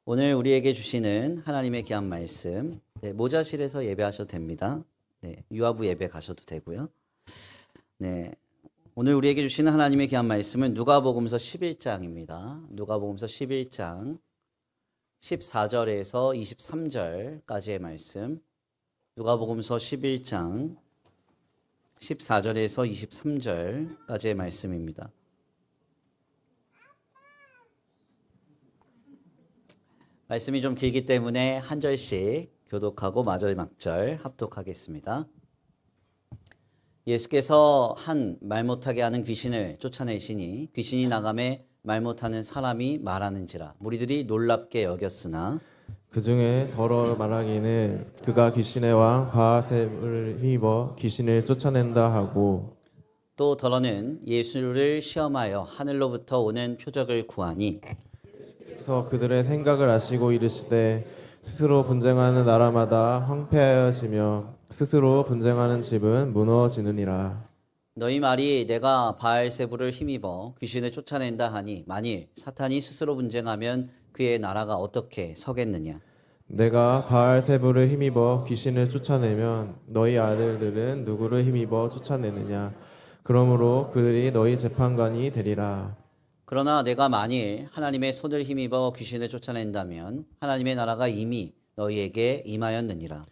오늘 우리에게 주시는 하나님의 귀한 말씀, 모자실에서 예배하셔도 됩니다. 유아부 예배 가셔도 되고요. 오늘 우리에게 주시는 하나님의 귀한 말씀은 누가복음서 11장입니다. 누가복음서 11장 14절에서 23절까지의 말씀. 누가복음서 11장 14절에서 23절까지의 말씀입니다. 말씀이 좀 길기 때문에 한 절씩 교독하고 마절막절 합독하겠습니다. 예수께서 한 말 못하게 하는 귀신을 쫓아내시니 귀신이 나가매 말 못하는 사람이 말하는지라 무리들이 놀랍게 여겼으나 그 중에 더러 말하기는 그가 귀신의 왕 바알세불을 힘입어 귀신을 쫓아낸다 하고, 또 더러는 예수를 시험하여 하늘로부터 오는 표적을 구하니 그래서 그들의 생각을 아시고 이르시되 스스로 분쟁하는 나라마다 황폐하여지며 스스로 분쟁하는 집은 무너지느니라. 너희 말이 내가 바알세불을 힘입어 귀신을 쫓아낸다 하니 만일 사탄이 스스로 분쟁하면 그의 나라가 어떻게 서겠느냐. 내가 바알세불을 힘입어 귀신을 쫓아내면 너희 아들들은 누구를 힘입어 쫓아내느냐. 그러므로 그들이 너희 재판관이 되리라. 그러나 내가 만일 하나님의 손을 힘입어 귀신을 쫓아낸다면 하나님의 나라가 이미 너희에게 임하였느니라.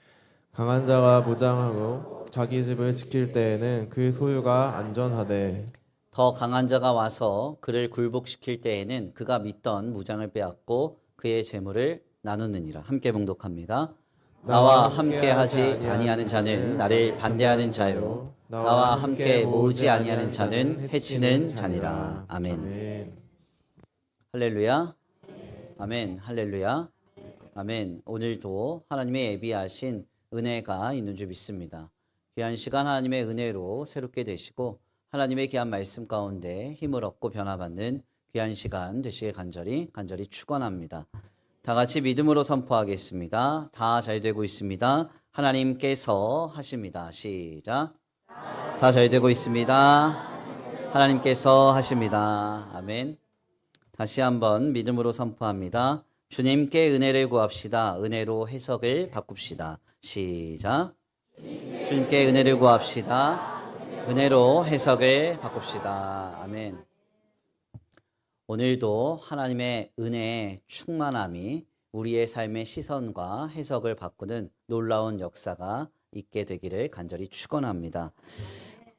강한 자가 무장하고 자기 집을 지킬 때에는 그 소유가 안전하되, 더 강한 자가 와서 그를 굴복시킬 때에는 그가 믿던 무장을 빼앗고 그의 재물을 나누느니라. 함께 봉독합니다. 나와 함께 하지 아니하는 자는 나를 반대하는 자요, 나와 함께 모으지 아니하는 자는 해치는 자니라. 아멘. 할렐루야. 아멘. 할렐루야. 아멘. 오늘도 하나님의 예비하신 은혜가 있는 줄 믿습니다. 귀한 시간 하나님의 은혜로 새롭게 되시고 하나님의 귀한 말씀 가운데 힘을 얻고 변화받는 귀한 시간 되시길 간절히 축원합니다. 다 같이 믿음으로 선포하겠습니다. 다 잘 되고 있습니다. 하나님께서 하십니다. 시작. 다 잘 되고 있습니다. 하나님께서 하십니다. 아멘. 다시 한번 믿음으로 선포합니다. 주님께 은혜를 구합시다. 은혜로 해석을 바꿉시다. 시작. 주님께 은혜를 구합시다. 은혜로 해석을 바꿉시다. 아멘. 오늘도 하나님의 은혜의 충만함이 우리의 삶의 시선과 해석을 바꾸는 놀라운 역사가 있게 되기를 간절히 축원합니다.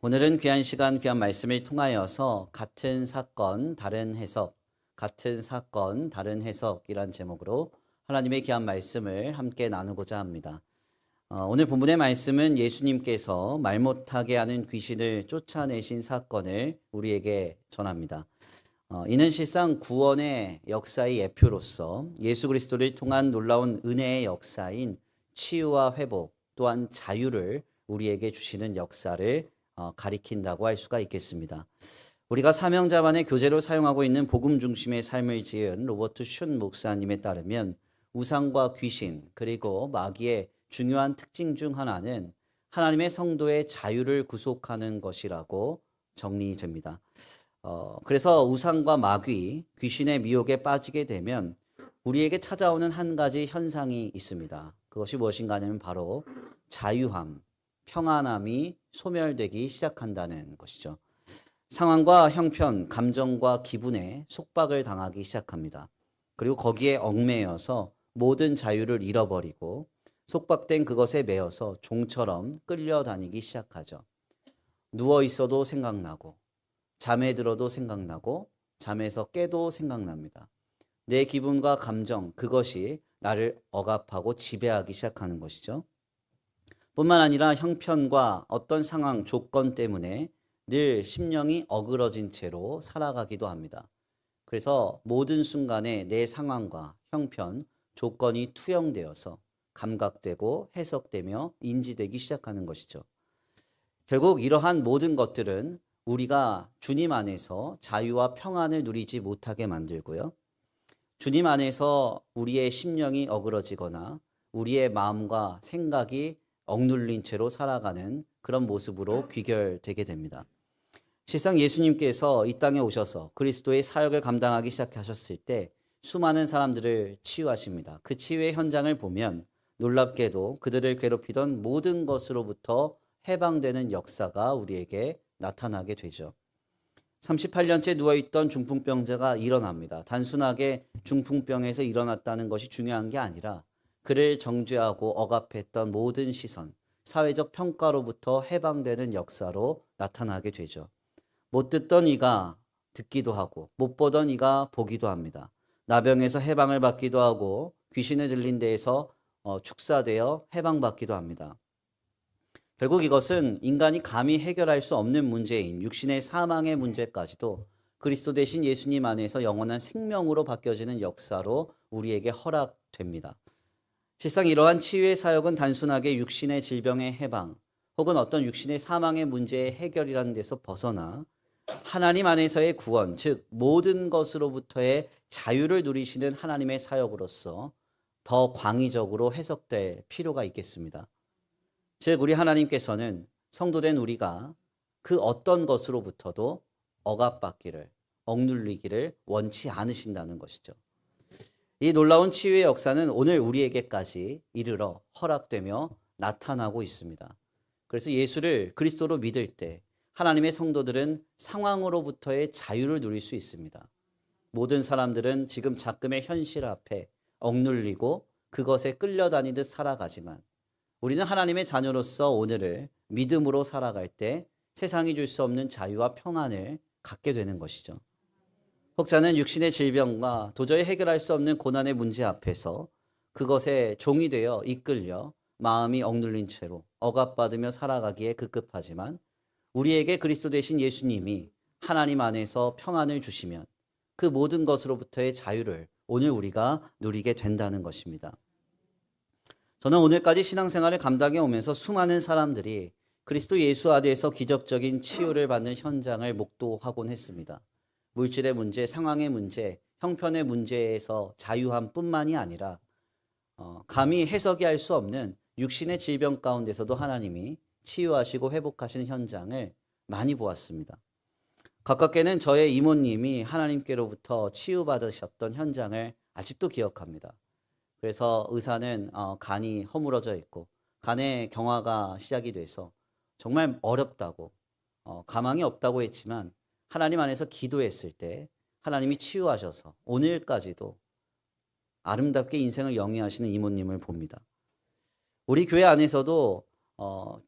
오늘은 귀한 시간, 귀한 말씀을 통하여서 같은 사건, 다른 해석, 같은 사건, 다른 해석이란 제목으로 하나님의 귀한 말씀을 함께 나누고자 합니다. 오늘 본문의 말씀은 예수님께서 말 못하게 하는 귀신을 쫓아내신 사건을 우리에게 전합니다. 이는 실상 구원의 역사의 예표로서 예수 그리스도를 통한 놀라운 은혜의 역사인 치유와 회복 또한 자유를 우리에게 주시는 역사를 가리킨다고 할 수가 있겠습니다. 우리가 사명자반의 교재로 사용하고 있는 복음 중심의 삶을 지은 로버트 슌 목사님에 따르면 우상과 귀신 그리고 마귀의 중요한 특징 중 하나는 하나님의 성도의 자유를 구속하는 것이라고 정리됩니다. 그래서 우상과 마귀, 귀신의 미혹에 빠지게 되면 우리에게 찾아오는 한 가지 현상이 있습니다. 그것이 무엇인가 하면 바로 자유함, 평안함이 소멸되기 시작한다는 것이죠. 상황과 형편, 감정과 기분에 속박을 당하기 시작합니다. 그리고 거기에 얽매여서 모든 자유를 잃어버리고 속박된 그것에 매여서 종처럼 끌려다니기 시작하죠. 누워 있어도 생각나고 잠에 들어도 생각나고 잠에서 깨도 생각납니다. 내 기분과 감정, 그것이 나를 억압하고 지배하기 시작하는 것이죠. 뿐만 아니라 형편과 어떤 상황, 조건 때문에 늘 심령이 어그러진 채로 살아가기도 합니다. 그래서 모든 순간에 내 상황과 형편, 조건이 투영되어서 감각되고 해석되며 인지되기 시작하는 것이죠. 결국 이러한 모든 것들은 우리가 주님 안에서 자유와 평안을 누리지 못하게 만들고요. 주님 안에서 우리의 심령이 어그러지거나 우리의 마음과 생각이 억눌린 채로 살아가는 그런 모습으로 귀결되게 됩니다. 실상 예수님께서 이 땅에 오셔서 그리스도의 사역을 감당하기 시작하셨을 때 수많은 사람들을 치유하십니다. 그 치유의 현장을 보면 놀랍게도 그들을 괴롭히던 모든 것으로부터 해방되는 역사가 우리에게 나타나게 되죠. 38년째 누워있던 중풍병자가 일어납니다. 단순하게 중풍병에서 일어났다는 것이 중요한 게 아니라 그를 정죄하고 억압했던 모든 시선, 사회적 평가로부터 해방되는 역사로 나타나게 되죠. 못 듣던 이가 듣기도 하고 못 보던 이가 보기도 합니다. 나병에서 해방을 받기도 하고 귀신에 들린 데에서 축사되어 해방받기도 합니다. 결국 이것은 인간이 감히 해결할 수 없는 문제인 육신의 사망의 문제까지도 그리스도 대신 예수님 안에서 영원한 생명으로 바뀌어지는 역사로 우리에게 허락됩니다. 실상 이러한 치유의 사역은 단순하게 육신의 질병의 해방 혹은 어떤 육신의 사망의 문제의 해결이라는 데서 벗어나 하나님 안에서의 구원, 즉 모든 것으로부터의 자유를 누리시는 하나님의 사역으로서 더 광의적으로 해석될 필요가 있겠습니다. 즉 우리 하나님께서는 성도된 우리가 그 어떤 것으로부터도 억압받기를, 억눌리기를 원치 않으신다는 것이죠. 이 놀라운 치유의 역사는 오늘 우리에게까지 이르러 허락되며 나타나고 있습니다. 그래서 예수를 그리스도로 믿을 때 하나님의 성도들은 상황으로부터의 자유를 누릴 수 있습니다. 모든 사람들은 지금 작금의 현실 앞에 억눌리고 그것에 끌려다니듯 살아가지만 우리는 하나님의 자녀로서 오늘을 믿음으로 살아갈 때 세상이 줄 수 없는 자유와 평안을 갖게 되는 것이죠. 혹자는 육신의 질병과 도저히 해결할 수 없는 고난의 문제 앞에서 그것에 종이 되어 이끌려 마음이 억눌린 채로 억압받으며 살아가기에 급급하지만 우리에게 그리스도 되신 예수님이 하나님 안에서 평안을 주시면 그 모든 것으로부터의 자유를 오늘 우리가 누리게 된다는 것입니다. 저는 오늘까지 신앙생활을 감당해 오면서 수많은 사람들이 그리스도 예수 안에서 기적적인 치유를 받는 현장을 목도하곤 했습니다. 물질의 문제, 상황의 문제, 형편의 문제에서 자유함 뿐만이 아니라 감히 해석이 할 수 없는 육신의 질병 가운데서도 하나님이 치유하시고 회복하시는 현장을 많이 보았습니다. 가깝게는 저의 이모님이 하나님께로부터 치유받으셨던 현장을 아직도 기억합니다. 그래서 의사는 간이 허물어져 있고 간의 경화가 시작이 돼서 정말 어렵다고 가망이 없다고 했지만 하나님 안에서 기도했을 때 하나님이 치유하셔서 오늘까지도 아름답게 인생을 영위하시는 이모님을 봅니다. 우리 교회 안에서도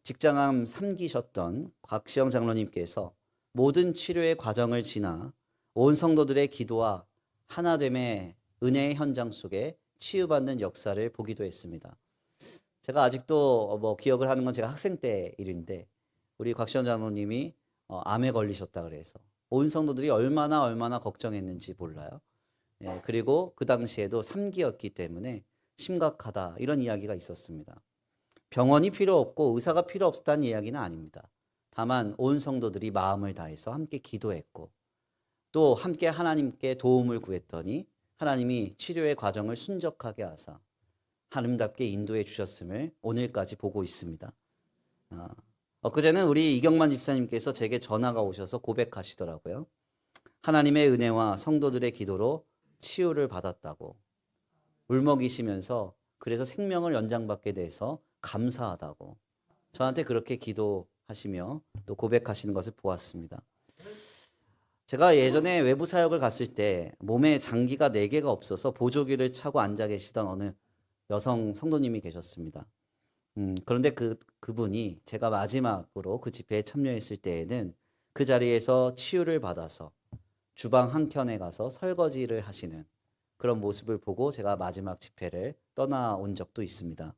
직장암 3기셨던 곽시영 장로님께서 모든 치료의 과정을 지나 온 성도들의 기도와 하나됨의 은혜의 현장 속에 치유받는 역사를 보기도 했습니다. 제가 아직도 기억을 하는 건 제가 학생 때 일인데 우리 곽시영 장로님이 암에 걸리셨다 그래서 온 성도들이 얼마나 걱정했는지 몰라요. 예, 그리고 그 당시에도 3기였기 때문에 심각하다 이런 이야기가 있었습니다. 병원이 필요 없고 의사가 필요 없었다는 이야기는 아닙니다. 다만 온 성도들이 마음을 다해서 함께 기도했고 또 함께 하나님께 도움을 구했더니 하나님이 치료의 과정을 순적하게 하사 아름답게 인도해 주셨음을 오늘까지 보고 있습니다. 엊그제는 우리 이경만 집사님께서 제게 전화가 오셔서 고백하시더라고요. 하나님의 은혜와 성도들의 기도로 치유를 받았다고 울먹이시면서 그래서 생명을 연장받게 돼서 감사하다고 저한테 그렇게 기도하시며 또 고백하시는 것을 보았습니다. 제가 예전에 외부 사역을 갔을 때 몸에 장기가 4개가 없어서 보조기를 차고 앉아 계시던 어느 여성 성도님이 계셨습니다. 그런데 그분이 제가 마지막으로 그 집회에 참여했을 때에는 그 자리에서 치유를 받아서 주방 한켠에 가서 설거지를 하시는 그런 모습을 보고 제가 마지막 집회를 떠나온 적도 있습니다.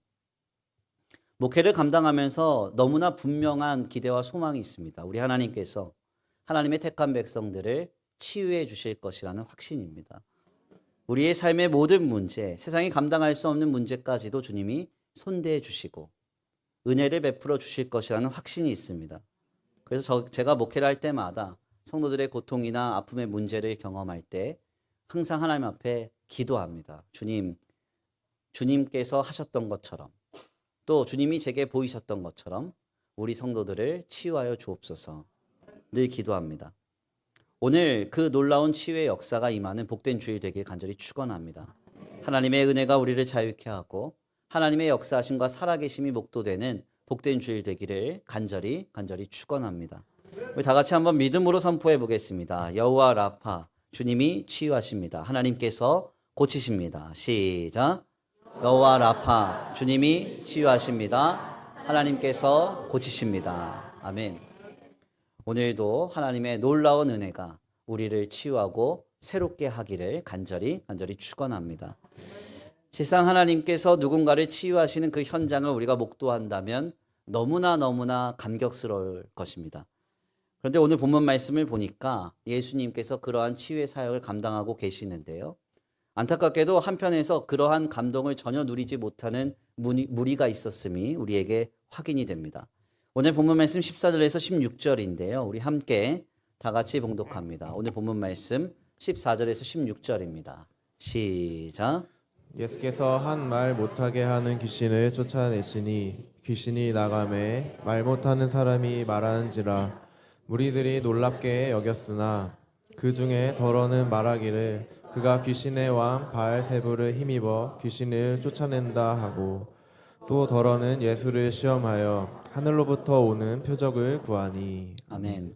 목회를 감당하면서 너무나 분명한 기대와 소망이 있습니다. 우리 하나님께서 하나님의 택한 백성들을 치유해 주실 것이라는 확신입니다. 우리의 삶의 모든 문제, 세상이 감당할 수 없는 문제까지도 주님이 손대해 주시고 은혜를 베풀어 주실 것이라는 확신이 있습니다. 그래서 제가 목회를 할 때마다 성도들의 고통이나 아픔의 문제를 경험할 때 항상 하나님 앞에 기도합니다. 주님께서 하셨던 것처럼 또 주님이 제게 보이셨던 것처럼 우리 성도들을 치유하여 주옵소서 늘 기도합니다. 오늘 그 놀라운 치유의 역사가 임하는 복된 주일 되길 간절히 축원합니다. 하나님의 은혜가 우리를 자유케 하고 하나님의 역사하심과 살아계심이 목도되는 복된 주일 되기를 간절히 축원합니다. 우리 다 같이 한번 믿음으로 선포해 보겠습니다. 여호와 라파, 주님이 치유하십니다. 하나님께서 고치십니다. 시작. 여호와 라파, 주님이 치유하십니다. 하나님께서 고치십니다. 아멘. 오늘도 하나님의 놀라운 은혜가 우리를 치유하고 새롭게 하기를 간절히 축원합니다. 실상 하나님께서 누군가를 치유하시는 그 현장을 우리가 목도한다면 너무나 감격스러울 것입니다. 그런데 오늘 본문 말씀을 보니까 예수님께서 그러한 치유의 사역을 감당하고 계시는데요. 안타깝게도 한편에서 그러한 감동을 전혀 누리지 못하는 무리가 있었음이 우리에게 확인이 됩니다. 오늘 본문 말씀 14절에서 16절인데요. 우리 함께 다 같이 봉독합니다. 오늘 본문 말씀 14절에서 16절입니다. 시작. 예수께서 한 말 못하게 하는 귀신을 쫓아내시니 귀신이 나가매 말 못하는 사람이 말하는지라 무리들이 놀랍게 여겼으나 그 중에 더러는 말하기를 그가 귀신의 왕 바알세불을 힘입어 귀신을 쫓아낸다 하고 또 더러는 예수를 시험하여 하늘로부터 오는 표적을 구하니. 아멘.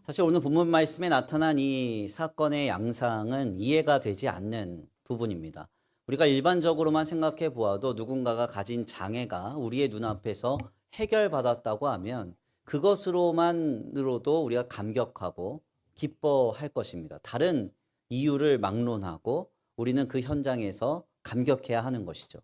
사실 오늘 본문 말씀에 나타난 이 사건의 양상은 이해가 되지 않는 부분입니다. 우리가 일반적으로만 생각해 보아도 누군가가 가진 장애가 우리의 눈앞에서 해결받았다고 하면 그것으로만으로도 우리가 감격하고 기뻐할 것입니다. 다른 이유를 막론하고 우리는 그 현장에서 감격해야 하는 것이죠.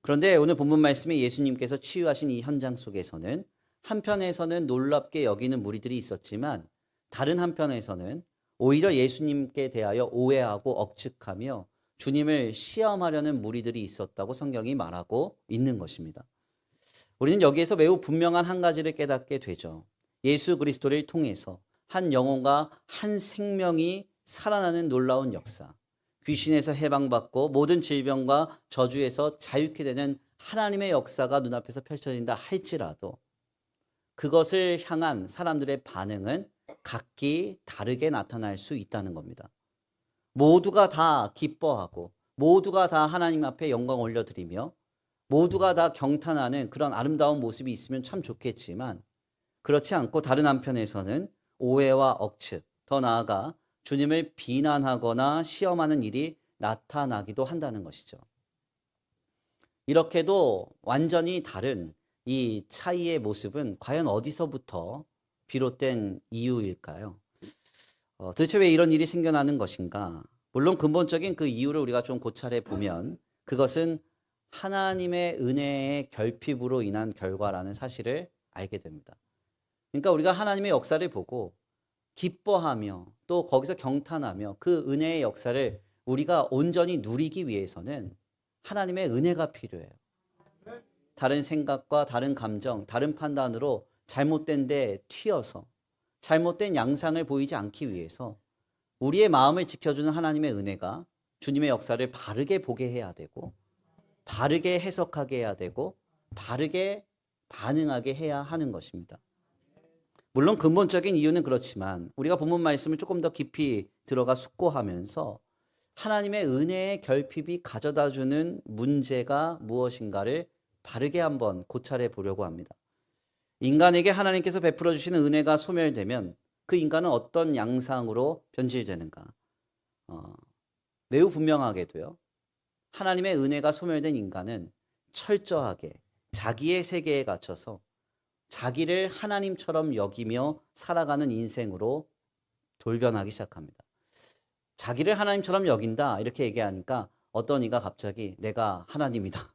그런데 오늘 본문 말씀에 예수님께서 치유하신 이 현장 속에서는 한편에서는 놀랍게 여기는 무리들이 있었지만 다른 한편에서는 오히려 예수님께 대하여 오해하고 억측하며 주님을 시험하려는 무리들이 있었다고 성경이 말하고 있는 것입니다. 우리는 여기에서 매우 분명한 한 가지를 깨닫게 되죠. 예수 그리스도를 통해서 한 영혼과 한 생명이 살아나는 놀라운 역사, 귀신에서 해방받고 모든 질병과 저주에서 자유케 되는 하나님의 역사가 눈앞에서 펼쳐진다 할지라도 그것을 향한 사람들의 반응은 각기 다르게 나타날 수 있다는 겁니다. 모두가 다 기뻐하고 모두가 다 하나님 앞에 영광 올려드리며 모두가 다 경탄하는 그런 아름다운 모습이 있으면 참 좋겠지만 그렇지 않고 다른 한편에서는 오해와 억측, 더 나아가 주님을 비난하거나 시험하는 일이 나타나기도 한다는 것이죠. 이렇게도 완전히 다른 이 차이의 모습은 과연 어디서부터 비롯된 이유일까요? 도대체 왜 이런 일이 생겨나는 것인가? 물론 근본적인 그 이유를 우리가 좀 고찰해 보면 그것은 하나님의 은혜의 결핍으로 인한 결과라는 사실을 알게 됩니다. 그러니까 우리가 하나님의 역사를 보고 기뻐하며 또 거기서 경탄하며 그 은혜의 역사를 우리가 온전히 누리기 위해서는 하나님의 은혜가 필요해요. 다른 생각과 다른 감정, 다른 판단으로 잘못된 데 튀어서 잘못된 양상을 보이지 않기 위해서 우리의 마음을 지켜주는 하나님의 은혜가 주님의 역사를 바르게 보게 해야 되고 바르게 해석하게 해야 되고 바르게 반응하게 해야 하는 것입니다. 물론 근본적인 이유는 그렇지만 우리가 본문 말씀을 조금 더 깊이 들어가 숙고하면서 하나님의 은혜의 결핍이 가져다주는 문제가 무엇인가를 바르게 한번 고찰해 보려고 합니다. 인간에게 하나님께서 베풀어 주시는 은혜가 소멸되면 그 인간은 어떤 양상으로 변질되는가? 매우 분명하게도요. 하나님의 은혜가 소멸된 인간은 철저하게 자기의 세계에 갇혀서 자기를 하나님처럼 여기며 살아가는 인생으로 돌변하기 시작합니다. 자기를 하나님처럼 여긴다 이렇게 얘기하니까 어떤 이가 갑자기 내가 하나님이다.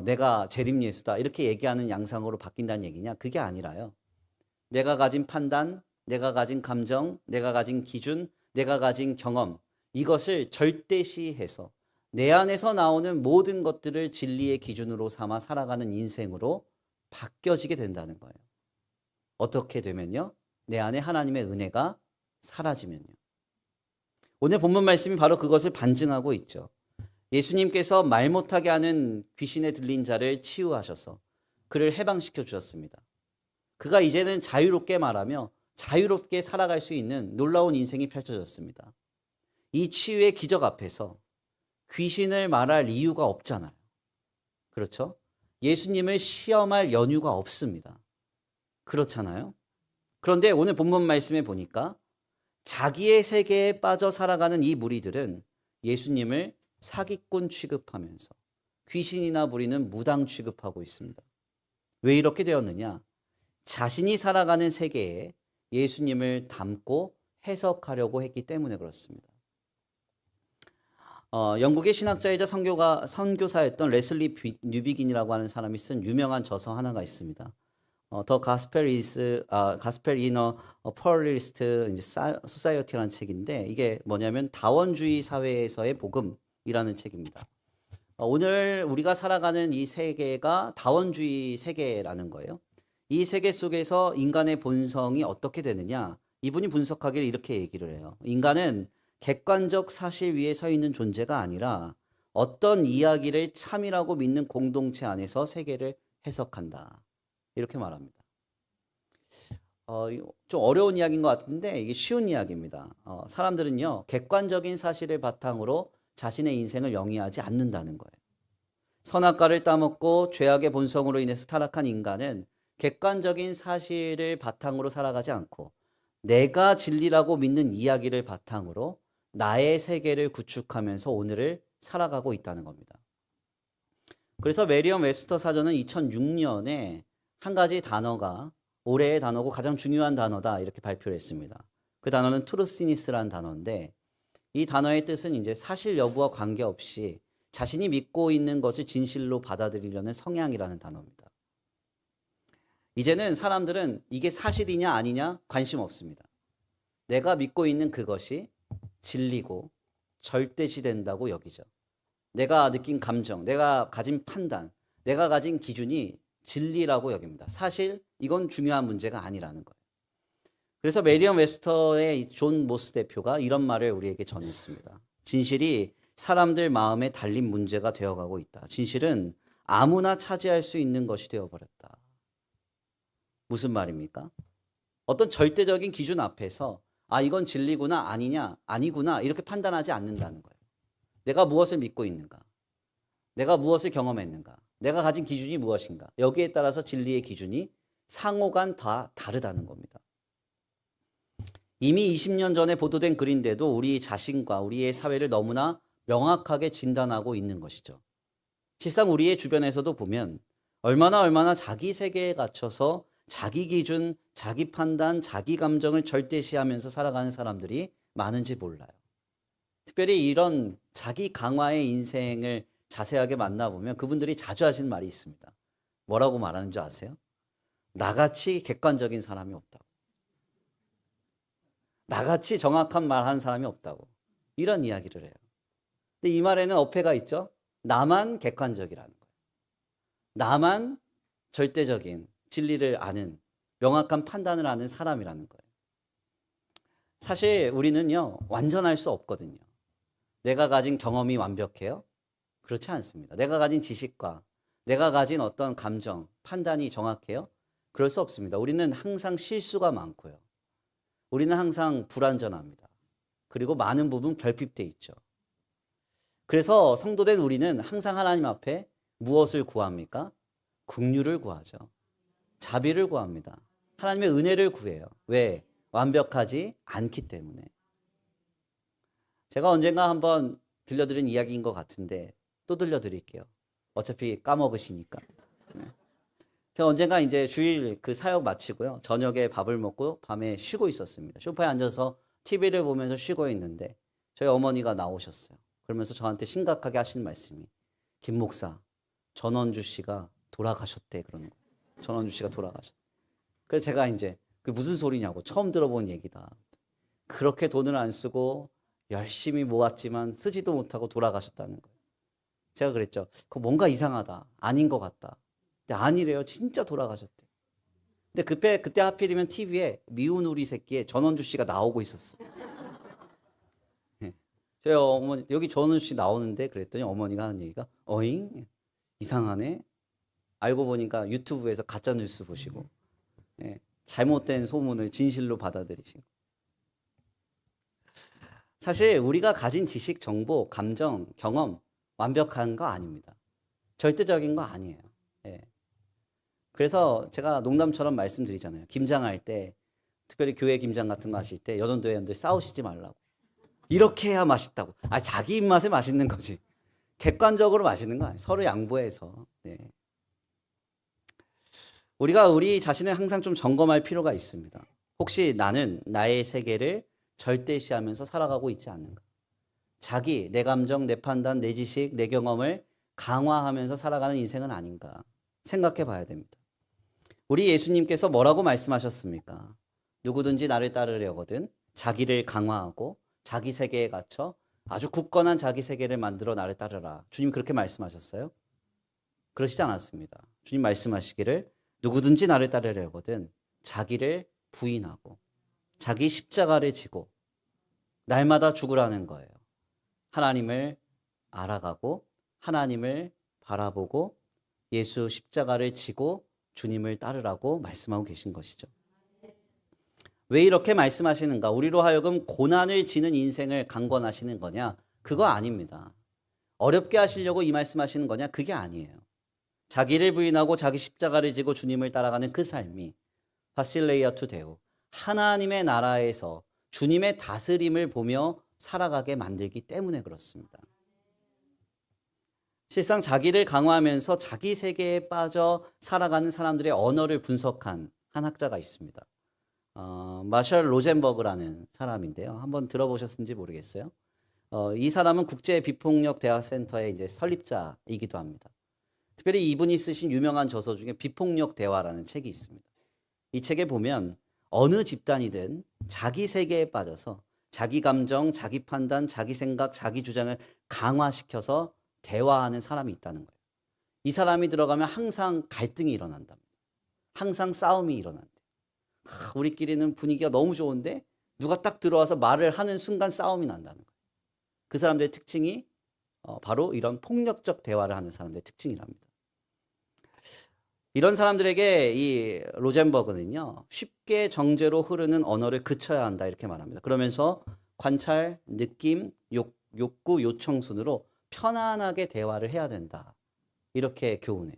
내가 재림예수다 이렇게 얘기하는 양상으로 바뀐다는 얘기냐? 그게 아니라요. 내가 가진 판단, 내가 가진 감정, 내가 가진 기준, 내가 가진 경험 이것을 절대시해서 내 안에서 나오는 모든 것들을 진리의 기준으로 삼아 살아가는 인생으로 바뀌어지게 된다는 거예요. 어떻게 되면요? 내 안에 하나님의 은혜가 사라지면요. 오늘 본문 말씀이 바로 그것을 반증하고 있죠. 예수님께서 말 못하게 하는 귀신에 들린 자를 치유하셔서 그를 해방시켜 주셨습니다. 그가 이제는 자유롭게 말하며 자유롭게 살아갈 수 있는 놀라운 인생이 펼쳐졌습니다. 이 치유의 기적 앞에서 귀신을 말할 이유가 없잖아요. 그렇죠? 예수님을 시험할 연유가 없습니다. 그렇잖아요? 그런데 오늘 본문 말씀에 보니까 자기의 세계에 빠져 살아가는 이 무리들은 예수님을 사기꾼 취급하면서 귀신이나 부리는 무당 취급하고 있습니다. 왜 이렇게 되었느냐? 자신이 살아가는 세계에 예수님을 담고 해석하려고 했기 때문에 그렇습니다. 영국의 신학자이자 선교사였던 레슬리 뉴비긴이라고 하는 사람이 쓴 유명한 저서 하나가 있습니다. 더 가스펠 이너 플러리스트 소사이어티라는 책인데 이게 뭐냐면 다원주의 사회에서의 복음이라는 책입니다. 오늘 우리가 살아가는 이 세계가 다원주의 세계라는 거예요. 이 세계 속에서 인간의 본성이 어떻게 되느냐? 이분이 분석하기를 이렇게 얘기를 해요. 인간은 객관적 사실 위에 서 있는 존재가 아니라 어떤 이야기를 참이라고 믿는 공동체 안에서 세계를 해석한다. 이렇게 말합니다. 좀 어려운 이야기인 것 같은데 이게 쉬운 이야기입니다. 사람들은요, 객관적인 사실을 바탕으로 자신의 인생을 영위하지 않는다는 거예요. 선악과를 따먹고 죄악의 본성으로 인해서 타락한 인간은 객관적인 사실을 바탕으로 살아가지 않고 내가 진리라고 믿는 이야기를 바탕으로 나의 세계를 구축하면서 오늘을 살아가고 있다는 겁니다. 그래서 메리엄 웹스터 사전은 2006년에 한 가지 단어가 올해의 단어고 가장 중요한 단어다 이렇게 발표를 했습니다. 그 단어는 트루시니스라는 단어인데 이 단어의 뜻은 이제 사실 여부와 관계없이 자신이 믿고 있는 것을 진실로 받아들이려는 성향이라는 단어입니다. 이제는 사람들은 이게 사실이냐 아니냐 관심 없습니다. 내가 믿고 있는 그것이 진리고 절대시 된다고 여기죠. 내가 느낀 감정, 내가 가진 판단, 내가 가진 기준이 진리라고 여깁니다. 사실 이건 중요한 문제가 아니라는 거예요. 그래서 메리엄 웹스터의 존 모스 대표가 이런 말을 우리에게 전했습니다. 진실이 사람들 마음에 달린 문제가 되어가고 있다. 진실은 아무나 차지할 수 있는 것이 되어버렸다. 무슨 말입니까? 어떤 절대적인 기준 앞에서 이건 진리구나 아니냐 아니구나 이렇게 판단하지 않는다는 거예요. 내가 무엇을 믿고 있는가? 내가 무엇을 경험했는가? 내가 가진 기준이 무엇인가? 여기에 따라서 진리의 기준이 상호간 다 다르다는 겁니다. 이미 20년 전에 보도된 글인데도 우리 자신과 우리의 사회를 너무나 명확하게 진단하고 있는 것이죠. 실상 우리의 주변에서도 보면 얼마나 자기 세계에 갇혀서 자기 기준, 자기 판단, 자기 감정을 절대시하면서 살아가는 사람들이 많은지 몰라요. 특별히 이런 자기 강화의 인생을 자세하게 만나보면 그분들이 자주 하시는 말이 있습니다. 뭐라고 말하는 줄 아세요? 나같이 객관적인 사람이 없다고. 나같이 정확한 말 하는 사람이 없다고. 이런 이야기를 해요. 근데 이 말에는 어폐가 있죠. 나만 객관적이라는 거예요. 나만 절대적인 진리를 아는 명확한 판단을 하는 사람이라는 거예요. 사실 우리는요, 완전할 수 없거든요. 내가 가진 경험이 완벽해요? 그렇지 않습니다. 내가 가진 지식과 내가 가진 어떤 감정, 판단이 정확해요? 그럴 수 없습니다. 우리는 항상 실수가 많고요. 우리는 항상 불완전합니다. 그리고 많은 부분 결핍돼 있죠. 그래서 성도된 우리는 항상 하나님 앞에 무엇을 구합니까? 긍휼을 구하죠. 자비를 구합니다. 하나님의 은혜를 구해요. 왜? 완벽하지 않기 때문에. 제가 언젠가 한번 들려드린 이야기인 것 같은데 또 들려드릴게요. 어차피 까먹으시니까. 네. 제가 언젠가 이제 주일 그 사역 마치고요. 저녁에 밥을 먹고 밤에 쉬고 있었습니다. 소파에 앉아서 TV를 보면서 쉬고 있는데 저희 어머니가 나오셨어요. 그러면서 저한테 심각하게 하시는 말씀이 김 목사, 전원주 씨가 돌아가셨대 그러는 거예요. 전원주 씨가 돌아가셨대. 그래서 제가 이제 그게 무슨 소리냐고 처음 들어본 얘기다. 그렇게 돈을 안 쓰고 열심히 모았지만 쓰지도 못하고 돌아가셨다는 거예요. 제가 그랬죠. 그거 뭔가 이상하다. 아닌 것 같다. 근데 아니래요. 진짜 돌아가셨대. 근데 그때 하필이면 TV에 미운 우리 새끼에 전원주 씨가 나오고 있었어요. 네. 저희 어머니 여기 전원주 씨 나오는데 그랬더니 어머니가 하는 얘기가 어잉? 이상하네. 알고 보니까 유튜브에서 가짜 뉴스 보시고 네. 잘못된 소문을 진실로 받아들이신. 사실 우리가 가진 지식, 정보, 감정, 경험 완벽한 거 아닙니다. 절대적인 거 아니에요. 예. 그래서 제가 농담처럼 말씀드리잖아요. 김장할 때, 특별히 교회 김장 같은 거 하실 때 여전도회원들 싸우시지 말라고. 이렇게 해야 맛있다고. 자기 입맛에 맛있는 거지. 객관적으로 맛있는 거 아니에요. 서로 양보해서. 네. 우리가 우리 자신을 항상 좀 점검할 필요가 있습니다. 혹시 나는 나의 세계를 절대시하면서 살아가고 있지 않는가? 자기, 내 감정, 내 판단, 내 지식, 내 경험을 강화하면서 살아가는 인생은 아닌가 생각해 봐야 됩니다. 우리 예수님께서 뭐라고 말씀하셨습니까? 누구든지 나를 따르려거든 자기를 강화하고 자기 세계에 갇혀 아주 굳건한 자기 세계를 만들어 나를 따르라. 주님 그렇게 말씀하셨어요? 그러시지 않았습니다. 주님 말씀하시기를 누구든지 나를 따르려거든 자기를 부인하고 자기 십자가를 지고 날마다 죽으라는 거예요. 하나님을 알아가고 하나님을 바라보고 예수 십자가를 지고 주님을 따르라고 말씀하고 계신 것이죠. 왜 이렇게 말씀하시는가? 우리로 하여금 고난을 지는 인생을 강권하시는 거냐? 그거 아닙니다. 어렵게 하시려고 이 말씀하시는 거냐? 그게 아니에요. 자기를 부인하고 자기 십자가를 지고 주님을 따라가는 그 삶이 바실레이아 투 데오, 하나님의 나라에서 주님의 다스림을 보며 살아가게 만들기 때문에 그렇습니다. 실상 자기를 강화하면서 자기 세계에 빠져 살아가는 사람들의 언어를 분석한 한 학자가 있습니다. 마셜 로젠버그라는 사람인데요. 한번 들어보셨는지 모르겠어요. 이 사람은 국제 비폭력 대화 센터의 이제 설립자이기도 합니다. 특별히 이분이 쓰신 유명한 저서 중에 비폭력 대화라는 책이 있습니다. 이 책에 보면 어느 집단이든 자기 세계에 빠져서 자기 감정, 자기 판단, 자기 생각, 자기 주장을 강화시켜서 대화하는 사람이 있다는 거예요. 이 사람이 들어가면 항상 갈등이 일어난답니다. 항상 싸움이 일어난대요. 우리끼리는 분위기가 너무 좋은데 누가 딱 들어와서 말을 하는 순간 싸움이 난다는 거예요. 그 사람들의 특징이 바로 이런 폭력적 대화를 하는 사람들의 특징이랍니다. 이런 사람들에게 이 로젠버그는요, 쉽게 정제로 흐르는 언어를 그쳐야 한다 이렇게 말합니다. 그러면서 관찰, 느낌, 욕구, 요청 순으로 편안하게 대화를 해야 된다 이렇게 교훈해요.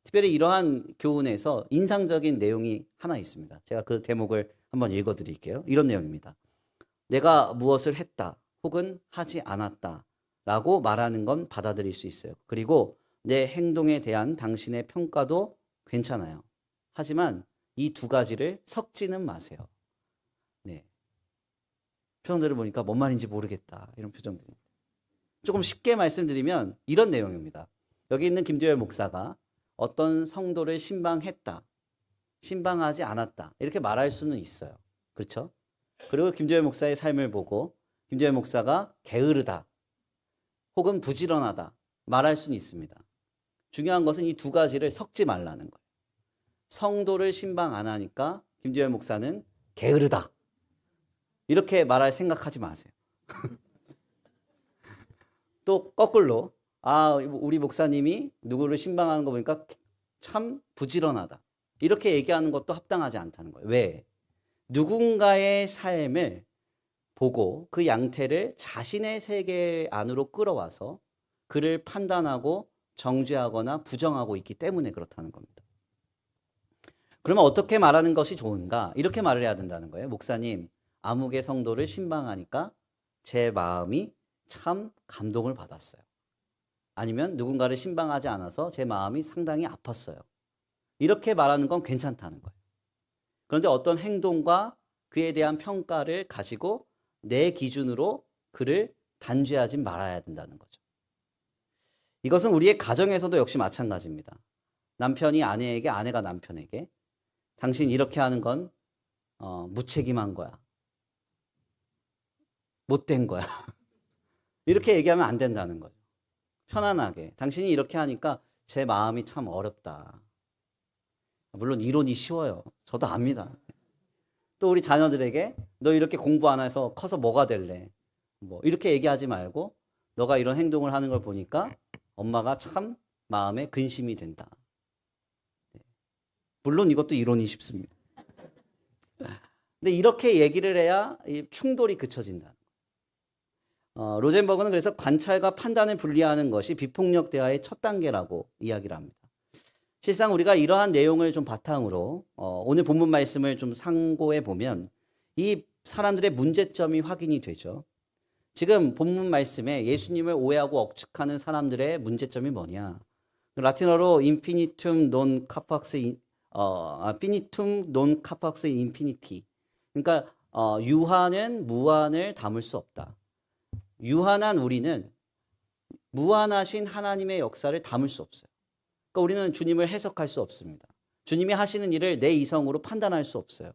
특별히 이러한 교훈에서 인상적인 내용이 하나 있습니다. 제가 그 대목을 한번 읽어드릴게요. 이런 내용입니다. 내가 무엇을 했다 혹은 하지 않았다 라고 말하는 건 받아들일 수 있어요. 그리고 내 행동에 대한 당신의 평가도 괜찮아요. 하지만 이 두 가지를 섞지는 마세요. 네. 표정들을 보니까 뭔 말인지 모르겠다 이런 표정들입니다. 조금 쉽게 말씀드리면 이런 내용입니다. 여기 있는 김두열 목사가 어떤 성도를 신방했다, 신방하지 않았다 이렇게 말할 수는 있어요. 그렇죠? 그리고 김두열 목사의 삶을 보고 김두열 목사가 게으르다 혹은 부지런하다 말할 수는 있습니다. 중요한 것은 이 두 가지를 섞지 말라는 거예요. 성도를 신방 안 하니까 김두열 목사는 게으르다 이렇게 말할 생각하지 마세요. 또 거꾸로 우리 목사님이 누구를 신방하는 거 보니까 참 부지런하다 이렇게 얘기하는 것도 합당하지 않다는 거예요. 왜? 누군가의 삶을 보고 그 양태를 자신의 세계 안으로 끌어와서 그를 판단하고 정죄하거나 부정하고 있기 때문에 그렇다는 겁니다. 그러면 어떻게 말하는 것이 좋은가? 이렇게 말을 해야 된다는 거예요. 목사님, 아무개 성도를 신방하니까 제 마음이 참 감동을 받았어요. 아니면 누군가를 신방하지 않아서 제 마음이 상당히 아팠어요. 이렇게 말하는 건 괜찮다는 거예요. 그런데 어떤 행동과 그에 대한 평가를 가지고 내 기준으로 그를 단죄하지 말아야 된다는 거죠. 이것은 우리의 가정에서도 역시 마찬가지입니다. 남편이 아내에게, 아내가 남편에게 당신 이렇게 하는 건 무책임한 거야. 못된 거야. 이렇게 얘기하면 안 된다는 거죠. 편안하게. 당신이 이렇게 하니까 제 마음이 참 어렵다. 물론 이론이 쉬워요. 저도 압니다. 또 우리 자녀들에게 너 이렇게 공부 안 해서 커서 뭐가 될래? 뭐 이렇게 얘기하지 말고 너가 이런 행동을 하는 걸 보니까 엄마가 참 마음에 근심이 된다. 물론 이것도 이론이 쉽습니다. 근데 이렇게 얘기를 해야 이 충돌이 그쳐진다. 로젠버그는 그래서 관찰과 판단을 분리하는 것이 비폭력 대화의 첫 단계라고 이야기를 합니다. 실상 우리가 이러한 내용을 좀 바탕으로 오늘 본문 말씀을 좀 상고해 보면 이 사람들의 문제점이 확인이 되죠. 지금 본문 말씀에 예수님을 오해하고 억측하는 사람들의 문제점이 뭐냐? 라틴어로 infinitum non capax finitum non capax infinity. 그러니까 유한은 무한을 담을 수 없다. 유한한 우리는 무한하신 하나님의 역사를 담을 수 없어요. 그러니까 우리는 주님을 해석할 수 없습니다. 주님이 하시는 일을 내 이성으로 판단할 수 없어요.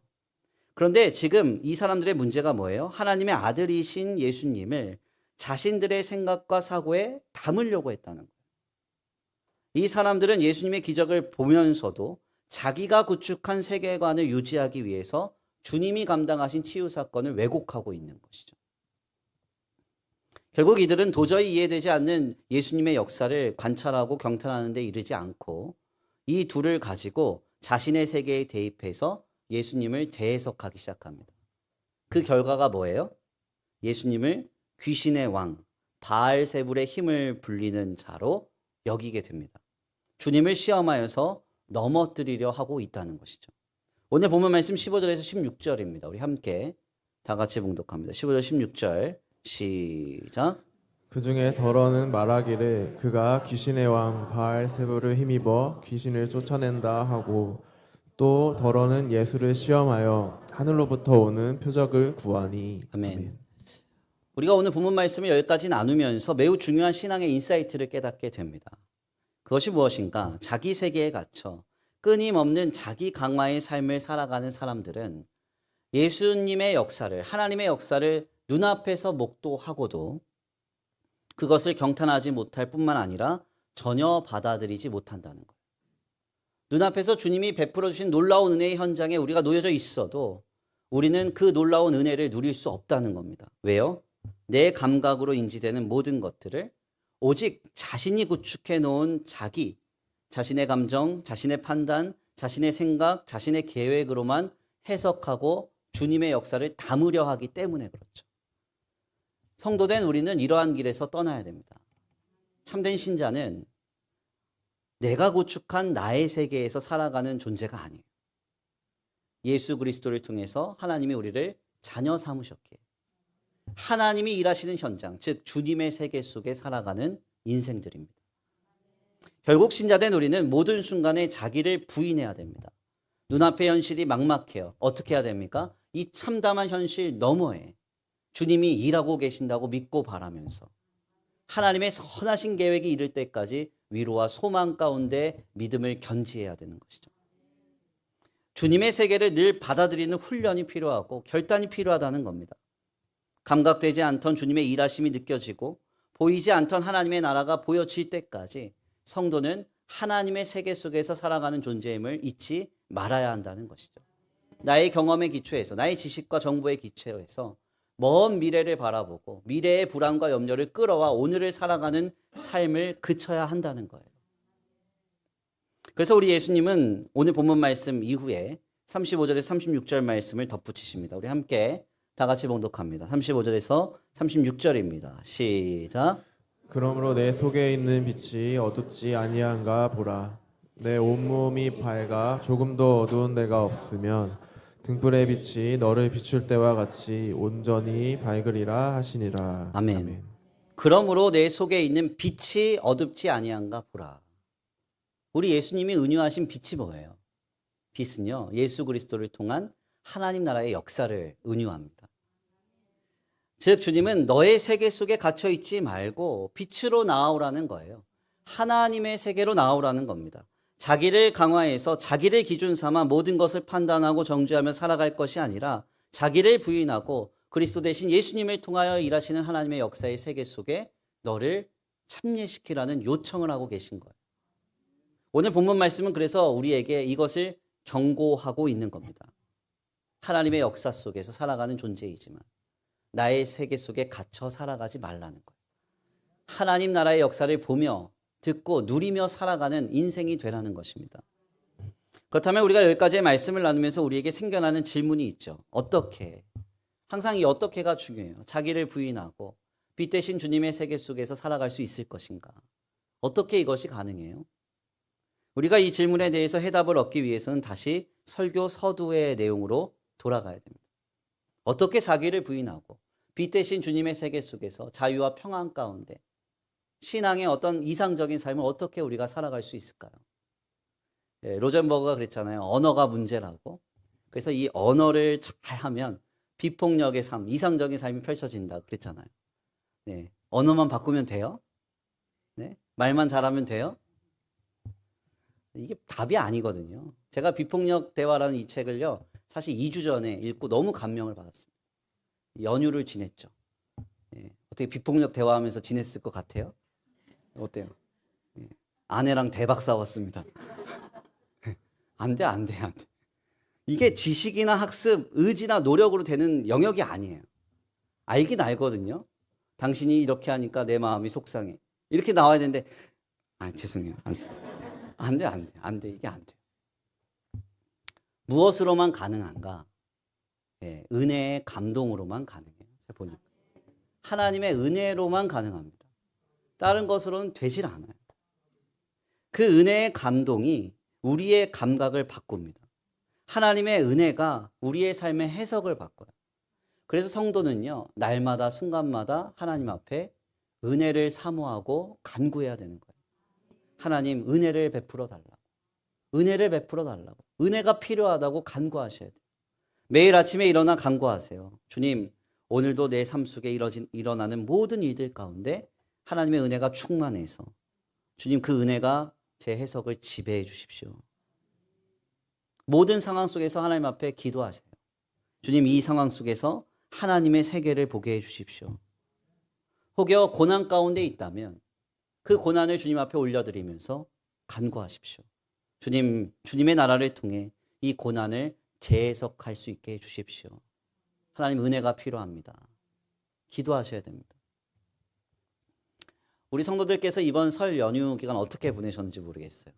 그런데 지금 이 사람들의 문제가 뭐예요? 하나님의 아들이신 예수님을 자신들의 생각과 사고에 담으려고 했다는 거예요. 이 사람들은 예수님의 기적을 보면서도 자기가 구축한 세계관을 유지하기 위해서 주님이 감당하신 치유 사건을 왜곡하고 있는 것이죠. 결국 이들은 도저히 이해되지 않는 예수님의 역사를 관찰하고 경탄하는 데 이르지 않고 이 둘을 가지고 자신의 세계에 대입해서 예수님을 재해석하기 시작합니다. 그 결과가 뭐예요? 예수님을 귀신의 왕, 바알세불의 힘을 불리는 자로 여기게 됩니다. 주님을 시험하여서 넘어뜨리려 하고 있다는 것이죠. 오늘 본문 말씀 15절에서 16절입니다. 우리 함께 다 같이 봉독합니다. 15절 16절 시작. 그 중에 더러는 말하기를 그가 귀신의 왕 바알세불을 힘입어 귀신을 쫓아낸다 하고 또 더러는 예수를 시험하여 하늘로부터 오는 표적을 구하니. 아멘. 우리가 오늘 본문 말씀을 여기까지 나누면서 매우 중요한 신앙의 인사이트를 깨닫게 됩니다. 그것이 무엇인가? 자기 세계에 갇혀 끊임없는 자기 강화의 삶을 살아가는 사람들은 예수님의 역사를, 하나님의 역사를 눈앞에서 목도하고도 그것을 경탄하지 못할 뿐만 아니라 전혀 받아들이지 못한다는 거예요. 눈앞에서 주님이 베풀어 주신 놀라운 은혜의 현장에 우리가 놓여져 있어도 우리는 그 놀라운 은혜를 누릴 수 없다는 겁니다. 왜요? 내 감각으로 인지되는 모든 것들을 오직 자신이 구축해 놓은 자신의 감정, 자신의 판단, 자신의 생각, 자신의 계획으로만 해석하고 주님의 역사를 담으려 하기 때문에 그렇죠. 성도된 우리는 이러한 길에서 떠나야 됩니다. 참된 신자는 내가 구축한 나의 세계에서 살아가는 존재가 아니에요. 예수 그리스도를 통해서 하나님이 우리를 자녀 삼으셨기에 하나님이 일하시는 현장, 즉 주님의 세계 속에 살아가는 인생들입니다. 결국 신자된 우리는 모든 순간에 자기를 부인해야 됩니다. 눈앞의 현실이 막막해요. 어떻게 해야 됩니까? 이 참담한 현실 너머에 주님이 일하고 계신다고 믿고 바라면서 하나님의 선하신 계획이 이룰 때까지 위로와 소망 가운데 믿음을 견지해야 되는 것이죠. 주님의 세계를 늘 받아들이는 훈련이 필요하고 결단이 필요하다는 겁니다. 감각되지 않던 주님의 일하심이 느껴지고 보이지 않던 하나님의 나라가 보여질 때까지 성도는 하나님의 세계 속에서 살아가는 존재임을 잊지 말아야 한다는 것이죠. 나의 경험의 기초에서, 나의 지식과 정보의 기초에서 먼 미래를 바라보고 미래의 불안과 염려를 끌어와 오늘을 살아가는 삶을 그쳐야 한다는 거예요. 그래서 우리 예수님은 오늘 본문 말씀 이후에 35절에서 36절 말씀을 덧붙이십니다. 우리 함께 다 같이 봉독합니다. 35절에서 36절입니다. 시작. 그러므로 내 속에 있는 빛이 어둡지 아니한가 보라. 내 온몸이 밝아 조금도 어두운 데가 없으면 등불의 빛이 너를 비출 때와 같이 온전히 밝으리라 하시니라. 아멘. 그러므로 내 속에 있는 빛이 어둡지 아니한가 보라. 우리 예수님이 은유하신 빛이 뭐예요? 빛은요, 예수 그리스도를 통한 하나님 나라의 역사를 은유합니다. 즉 주님은 너의 세계 속에 갇혀 있지 말고 빛으로 나아오라는 거예요. 하나님의 세계로 나아오라는 겁니다. 자기를 강화해서 자기를 기준 삼아 모든 것을 판단하고 정죄하며 살아갈 것이 아니라 자기를 부인하고 그리스도 대신 예수님을 통하여 일하시는 하나님의 역사의 세계 속에 너를 참여시키라는 요청을 하고 계신 거예요. 오늘 본문 말씀은 그래서 우리에게 이것을 경고하고 있는 겁니다. 하나님의 역사 속에서 살아가는 존재이지만 나의 세계 속에 갇혀 살아가지 말라는 거예요. 하나님 나라의 역사를 보며 듣고 누리며 살아가는 인생이 되라는 것입니다. 그렇다면 우리가 여기까지의 말씀을 나누면서 우리에게 생겨나는 질문이 있죠. 어떻게? 항상 이 어떻게가 중요해요. 자기를 부인하고 빛 대신 주님의 세계 속에서 살아갈 수 있을 것인가? 어떻게 이것이 가능해요? 우리가 이 질문에 대해서 해답을 얻기 위해서는 다시 설교 서두의 내용으로 돌아가야 됩니다. 어떻게 자기를 부인하고 빛 대신 주님의 세계 속에서 자유와 평안 가운데 신앙의 어떤 이상적인 삶을 어떻게 우리가 살아갈 수 있을까요? 로젠버그가 그랬잖아요. 언어가 문제라고. 그래서 이 언어를 잘하면 비폭력의 삶, 이상적인 삶이 펼쳐진다 그랬잖아요. 네. 언어만 바꾸면 돼요? 네. 말만 잘하면 돼요? 이게 답이 아니거든요. 제가 비폭력 대화라는 이 책을요, 사실 2주 전에 읽고 너무 감명을 받았습니다. 연휴를 지냈죠. 예. 어떻게 비폭력 대화하면서 지냈을 것 같아요? 어때요? 예. 아내랑 대박 싸웠습니다. 안 돼. 이게 지식이나 학습, 의지나 노력으로 되는 영역이 아니에요. 알긴 알거든요. 당신이 이렇게 하니까 내 마음이 속상해. 이렇게 나와야 되는데, 죄송해요. 안 돼. 이게 안 돼요. 무엇으로만 가능한가? 예, 은혜의 감동으로만 가능해요. 제가 보니까. 하나님의 은혜로만 가능합니다. 다른 것으로는 되질 않아요. 그 은혜의 감동이 우리의 감각을 바꿉니다. 하나님의 은혜가 우리의 삶의 해석을 바꿔요. 그래서 성도는요, 날마다 순간마다 하나님 앞에 은혜를 사모하고 간구해야 되는 거예요. 하나님 은혜를 베풀어 달라고. 은혜를 베풀어 달라고. 은혜가 필요하다고 간구하셔야 돼요. 매일 아침에 일어나 간구하세요. 주님, 오늘도 내 삶 속에 일어나는 모든 일들 가운데 하나님의 은혜가 충만해서 주님 그 은혜가 제 해석을 지배해 주십시오. 모든 상황 속에서 하나님 앞에 기도하세요. 주님 이 상황 속에서 하나님의 세계를 보게 해 주십시오. 혹여 고난 가운데 있다면 그 고난을 주님 앞에 올려드리면서 간구하십시오. 주님, 주님의 나라를 통해 이 고난을 재해석할 수 있게 해 주십시오. 하나님 은혜가 필요합니다. 기도하셔야 됩니다. 우리 성도들께서 이번 설 연휴 기간 어떻게 보내셨는지 모르겠어요.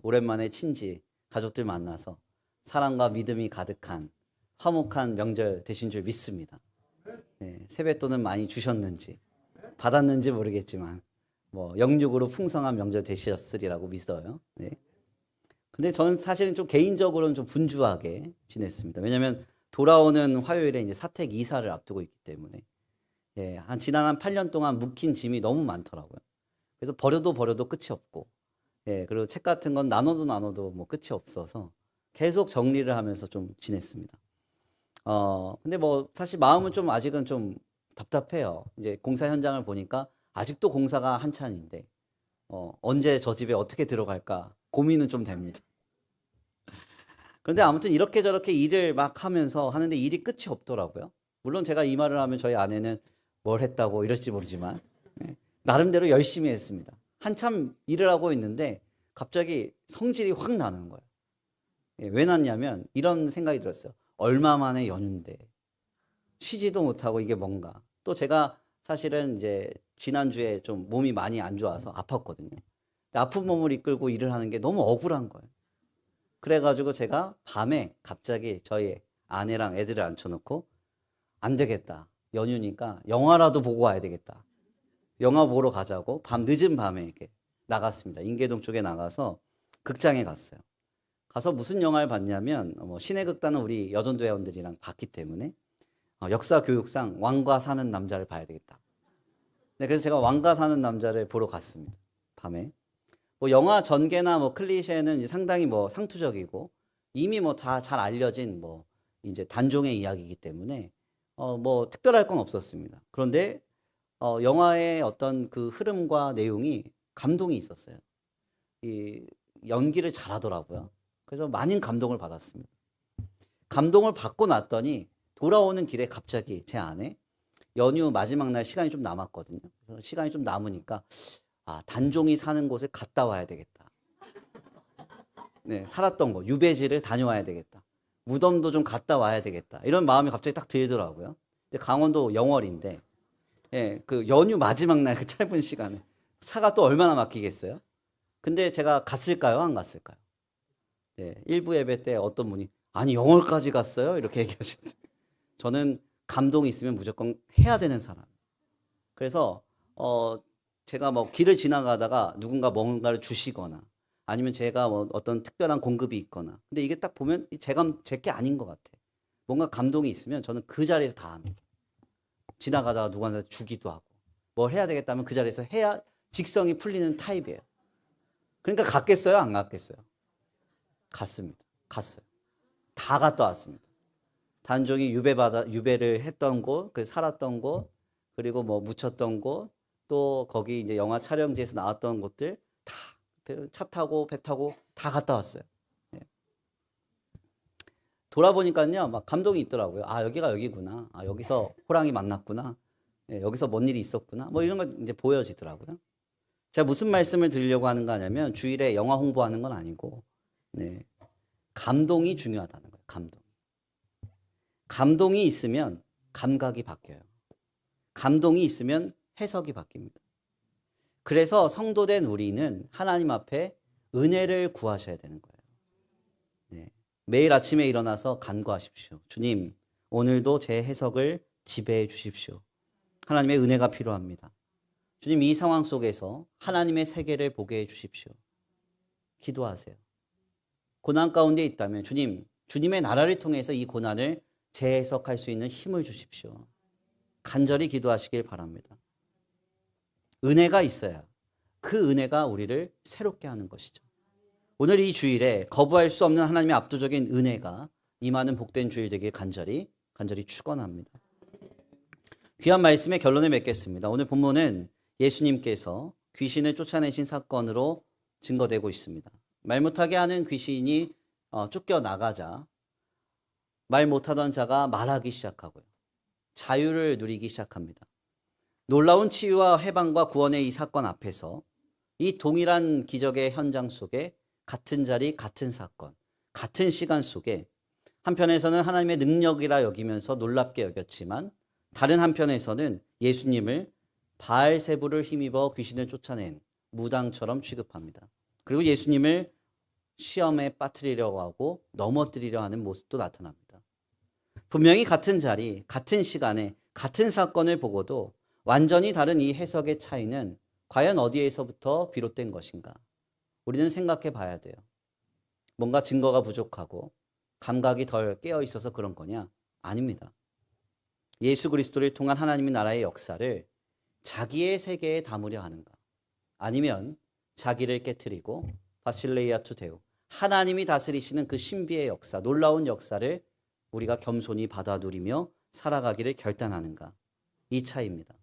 오랜만에 친지, 가족들 만나서 사랑과 믿음이 가득한 화목한 명절 되신 줄 믿습니다. 세뱃돈은 많이 주셨는지 받았는지 모르겠지만 영육으로 풍성한 명절 되셨으리라고 믿어요. 근데 저는 사실은 좀 개인적으로는 좀 분주하게 지냈습니다. 왜냐하면 돌아오는 화요일에 이제 사택 이사를 앞두고 있기 때문에 지난 한 8년 동안 묵힌 짐이 너무 많더라고요. 그래서 버려도 끝이 없고 그리고 책 같은 건 나눠도 뭐 끝이 없어서 계속 정리를 하면서 좀 지냈습니다. 근데 사실 마음은 좀 아직은 좀 답답해요. 이제 공사 현장을 보니까 아직도 공사가 한창인데 언제 저 집에 어떻게 들어갈까 고민은 좀 됩니다. 그런데 아무튼 이렇게 저렇게 일을 막 하면서 하는데 일이 끝이 없더라고요. 물론 제가 이 말을 하면 저희 아내는 뭘 했다고 이럴지 모르지만 나름대로 열심히 했습니다. 한참 일을 하고 있는데 갑자기 성질이 확 나는 거예요. 왜 났냐면 이런 생각이 들었어요. 얼마 만에 연휴인데 쉬지도 못하고 이게 뭔가. 또 제가 사실은 이제 지난주에 좀 몸이 많이 안 좋아서 아팠거든요. 근데 아픈 몸을 이끌고 일을 하는 게 너무 억울한 거예요. 그래가지고 제가 밤에 갑자기 저희 아내랑 애들을 앉혀놓고 안 되겠다. 연휴니까 영화라도 보고 와야 되겠다. 영화 보러 가자고 늦은 밤에 이렇게 나갔습니다. 인계동 쪽에 나가서 극장에 갔어요. 가서 무슨 영화를 봤냐면 신해극단은 우리 여전도 회원들이랑 봤기 때문에 역사 교육상 왕과 사는 남자를 봐야 되겠다. 그래서 제가 왕과 사는 남자를 보러 갔습니다. 밤에. 영화 전개나 클리셰는 상당히 상투적이고 이미 다 잘 알려진 이제 단종의 이야기이기 때문에 특별할 건 없었습니다. 그런데 영화의 어떤 그 흐름과 내용이 감동이 있었어요. 이 연기를 잘하더라고요. 그래서 많은 감동을 받았습니다. 감동을 받고 났더니 돌아오는 길에 갑자기 제 아내 연휴 마지막 날 시간이 좀 남았거든요. 그래서 시간이 좀 남으니까 단종이 사는 곳에 갔다 와야 되겠다. 살았던 곳 유배지를 다녀와야 되겠다. 무덤도 좀 갔다 와야 되겠다. 이런 마음이 갑자기 딱 들더라고요. 근데 강원도 영월인데 그 연휴 마지막 날 그 짧은 시간에 차가 또 얼마나 막히겠어요? 근데 제가 갔을까요? 안 갔을까요? 네, 일부 예배 때 어떤 분이 아니 영월까지 갔어요? 이렇게 얘기하시는데 저는 감동이 있으면 무조건 해야 되는 사람. 그래서 제가 뭐 길을 지나가다가 누군가 뭔가를 주시거나 아니면 제가 뭐 어떤 특별한 공급이 있거나 근데 이게 딱 보면 제게 아닌 것 같아. 뭔가 감동이 있으면 저는 그 자리에서 다 합니다. 지나가다가 누구한테 주기도 하고 뭘 해야 되겠다면 그 자리에서 해야 직성이 풀리는 타입이에요. 그러니까 갔겠어요? 안 갔겠어요? 갔습니다. 갔어요. 다 갔다 왔습니다. 단종이 유배를 했던 곳, 그 살았던 곳, 그리고 뭐 묻혔던 곳, 또 거기 이제 영화 촬영지에서 나왔던 곳들 다 차 타고 배 타고 다 갔다 왔어요. 예. 돌아보니까요, 막 감동이 있더라고요. 아, 여기가 여기구나. 아, 여기서 호랑이 만났구나. 예, 여기서 뭔 일이 있었구나. 뭐 이런 거 이제 보여지더라고요. 제가 무슨 말씀을 드리려고 하는 거 아냐면 주일에 영화 홍보하는 건 아니고, 네, 감동이 중요하다는 거예요. 감동. 감동이 있으면 감각이 바뀌어요. 감동이 있으면 해석이 바뀝니다. 그래서 성도된 우리는 하나님 앞에 은혜를 구하셔야 되는 거예요. 네. 매일 아침에 일어나서 간구하십시오. 주님, 오늘도 제 해석을 지배해 주십시오. 하나님의 은혜가 필요합니다. 주님, 이 상황 속에서 하나님의 세계를 보게 해 주십시오. 기도하세요. 고난 가운데 있다면 주님, 주님의 나라를 통해서 이 고난을 재해석할 수 있는 힘을 주십시오. 간절히 기도하시길 바랍니다. 은혜가 있어야 그 은혜가 우리를 새롭게 하는 것이죠. 오늘 이 주일에 거부할 수 없는 하나님의 압도적인 은혜가 임하는 복된 주일 되길 간절히 축원합니다. 귀한 말씀의 결론을 맺겠습니다. 오늘 본문은 예수님께서 귀신을 쫓아내신 사건으로 증거되고 있습니다. 말 못하게 하는 귀신이 쫓겨나가자 말 못하던 자가 말하기 시작하고요. 자유를 누리기 시작합니다. 놀라운 치유와 해방과 구원의 이 사건 앞에서 이 동일한 기적의 현장 속에 같은 자리, 같은 사건, 같은 시간 속에 한편에서는 하나님의 능력이라 여기면서 놀랍게 여겼지만 다른 한편에서는 예수님을 바알세불을 힘입어 귀신을 쫓아낸 무당처럼 취급합니다. 그리고 예수님을 시험에 빠뜨리려고 하고 넘어뜨리려 하는 모습도 나타납니다. 분명히 같은 자리, 같은 시간에 같은 사건을 보고도 완전히 다른 이 해석의 차이는 과연 어디에서부터 비롯된 것인가? 우리는 생각해 봐야 돼요. 뭔가 증거가 부족하고 감각이 덜 깨어 있어서 그런 거냐? 아닙니다. 예수 그리스도를 통한 하나님의 나라의 역사를 자기의 세계에 담으려 하는가? 아니면 자기를 깨트리고 바실레이아 투 데우, 하나님이 다스리시는 그 신비의 역사, 놀라운 역사를 우리가 겸손히 받아 누리며 살아가기를 결단하는가? 이 차이입니다.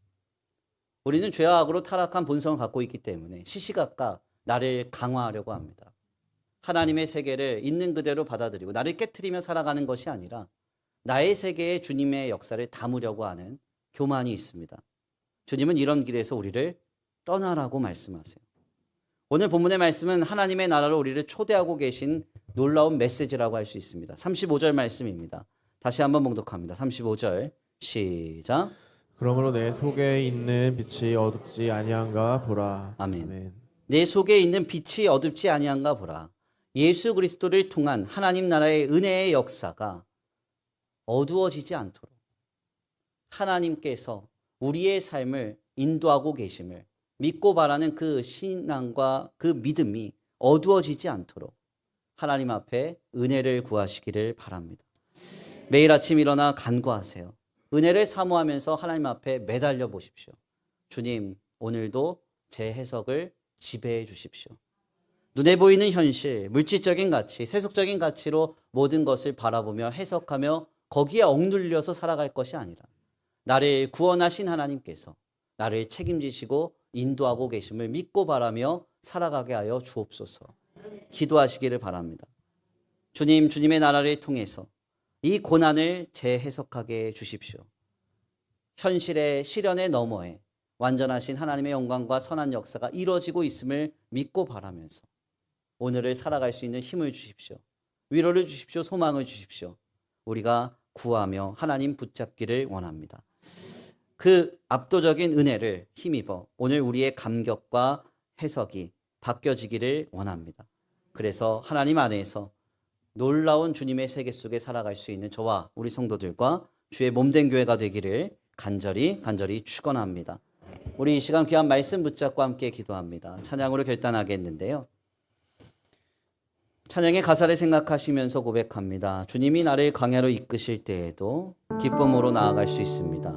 우리는 죄와 악으로 타락한 본성을 갖고 있기 때문에 시시각각 나를 강화하려고 합니다. 하나님의 세계를 있는 그대로 받아들이고 나를 깨트리며 살아가는 것이 아니라 나의 세계에 주님의 역사를 담으려고 하는 교만이 있습니다. 주님은 이런 길에서 우리를 떠나라고 말씀하세요. 오늘 본문의 말씀은 하나님의 나라로 우리를 초대하고 계신 놀라운 메시지라고 할 수 있습니다. 35절 말씀입니다. 다시 한번 봉독합니다. 35절 시작. 그러므로 내 속에 있는 빛이 어둡지 아니한가 보라. 아멘. 아멘. 내 속에 있는 빛이 어둡지 아니한가 보라. 예수 그리스도를 통한 하나님 나라의 은혜의 역사가 어두워지지 않도록 하나님께서 우리의 삶을 인도하고 계심을 믿고 바라는 그 신앙과 그 믿음이 어두워지지 않도록 하나님 앞에 은혜를 구하시기를 바랍니다. 매일 아침 일어나 간구하세요. 은혜를 사모하면서 하나님 앞에 매달려 보십시오. 주님, 오늘도 제 해석을 지배해 주십시오. 눈에 보이는 현실, 물질적인 가치, 세속적인 가치로 모든 것을 바라보며 해석하며 거기에 억눌려서 살아갈 것이 아니라 나를 구원하신 하나님께서 나를 책임지시고 인도하고 계심을 믿고 바라며 살아가게 하여 주옵소서. 기도하시기를 바랍니다. 주님, 주님의 나라를 통해서 이 고난을 재해석하게 해 주십시오. 현실의 시련의 너머에 완전하신 하나님의 영광과 선한 역사가 이루어지고 있음을 믿고 바라면서 오늘을 살아갈 수 있는 힘을 주십시오. 위로를 주십시오. 소망을 주십시오. 우리가 구하며 하나님 붙잡기를 원합니다. 그 압도적인 은혜를 힘입어 오늘 우리의 감격과 해석이 바뀌어지기를 원합니다. 그래서 하나님 안에서 놀라운 주님의 세계 속에 살아갈 수 있는 저와 우리 성도들과 주의 몸된 교회가 되기를 간절히 축원합니다. 우리 이 시간 귀한 말씀 붙잡고 함께 기도합니다. 찬양으로 결단하겠는데요. 찬양의 가사를 생각하시면서 고백합니다. 주님이 나를 광야로 이끄실 때에도 기쁨으로 나아갈 수 있습니다.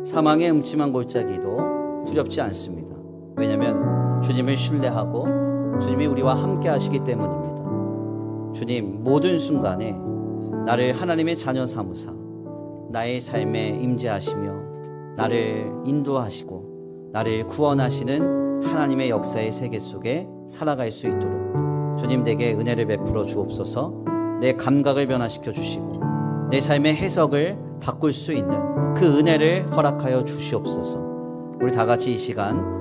사망의 음침한 골짜기도 두렵지 않습니다. 왜냐하면 주님을 신뢰하고 주님이 우리와 함께 하시기 때문입니다. 주님, 모든 순간에 나를 하나님의 자녀 삼으사 나의 삶에 임재하시며 나를 인도하시고 나를 구원하시는 하나님의 역사의 세계 속에 살아갈 수 있도록 주님 내게 은혜를 베풀어 주옵소서. 내 감각을 변화시켜 주시고 내 삶의 해석을 바꿀 수 있는 그 은혜를 허락하여 주시옵소서. 우리 다 같이 이 시간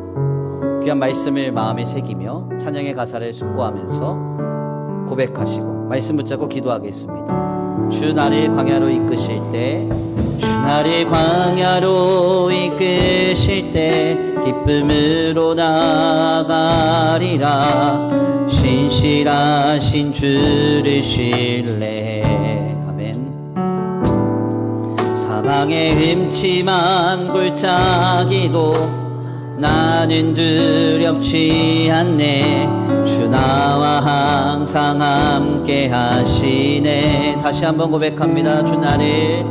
귀한 말씀을 마음에 새기며 찬양의 가사를 숙고하면서 고백하시고 말씀 붙잡고 기도하겠습니다. 주 나를 광야로 이끄실 때, 주 나를 광야로 이끄실 때 기쁨으로 나아가리라. 신실하신 주를 신뢰해. 아멘. 사망의 음침한 골짜기도 나는 두렵지 않네. 주 나와 항상 함께 하시네. 다시 한번 고백합니다. 주 나를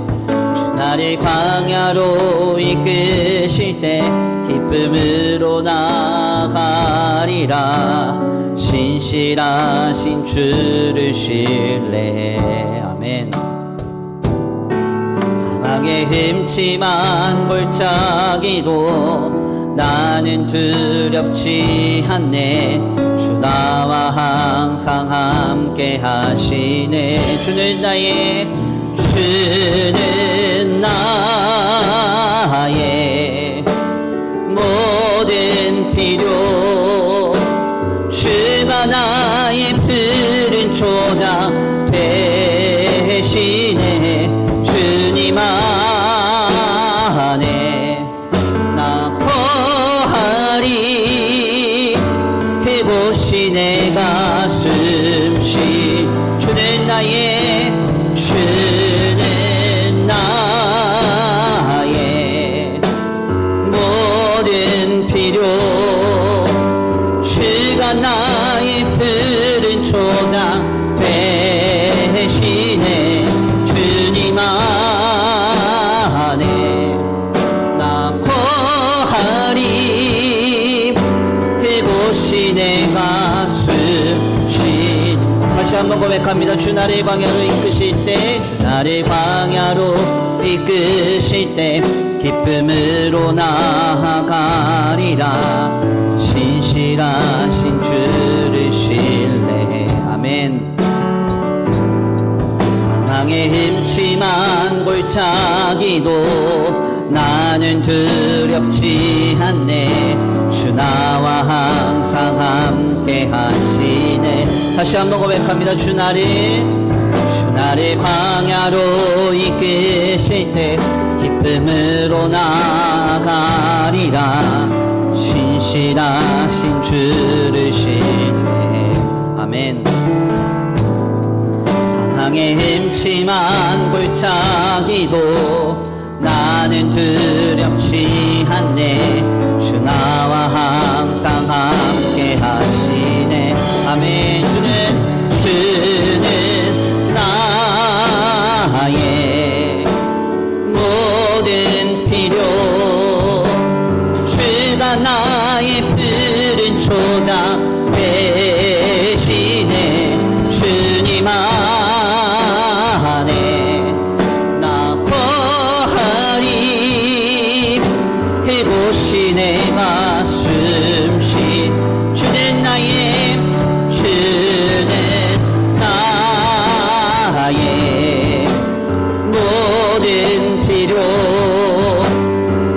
광야로 이끄실 때 기쁨으로 나아가리라. 신실하신 주를 신뢰해. 아멘. 사망의 음침한 골짜기도 나는 두렵지 않네. 주 나와 항상 함께 하시네. 주는 나의 모든 필요, 주가 나의 푸른 초장 되시네. 주님 안에 나 거하리. 그곳이 내가 숨쉬. 주는 나의 모든 필요, 주가 나의 푸른 초장 되시네. 주님 안에 나 거하리. 그곳이 내가 숨쉬. 다시 한번 고백합니다. 주 나를 광야로 이끄실 때, 주 나를 광야로 이끄실 때 기쁨으로 나아가리라. 신실하신 주를 신뢰해. 아멘. 사망의 음침한 골짜기도 나는 두렵지 않네. 주 나와 항상 함께 하시네. 다시 한번 고백합니다. 주 나를 광야로 이끄실 때 기쁨으로 나아가리라. 신실하신 주를 신뢰해. 아멘. 사망의 음침한 골짜기도 나는 두렵지 않네. 주 나와 항상 함께 하시네. 아멘. 주는 나의 모든 필요, 주가 나의 푸른 초장 되시네. 주님 안에 나 거하리. 그곳이 내가 숨쉬. 주는 나의 모든 필요,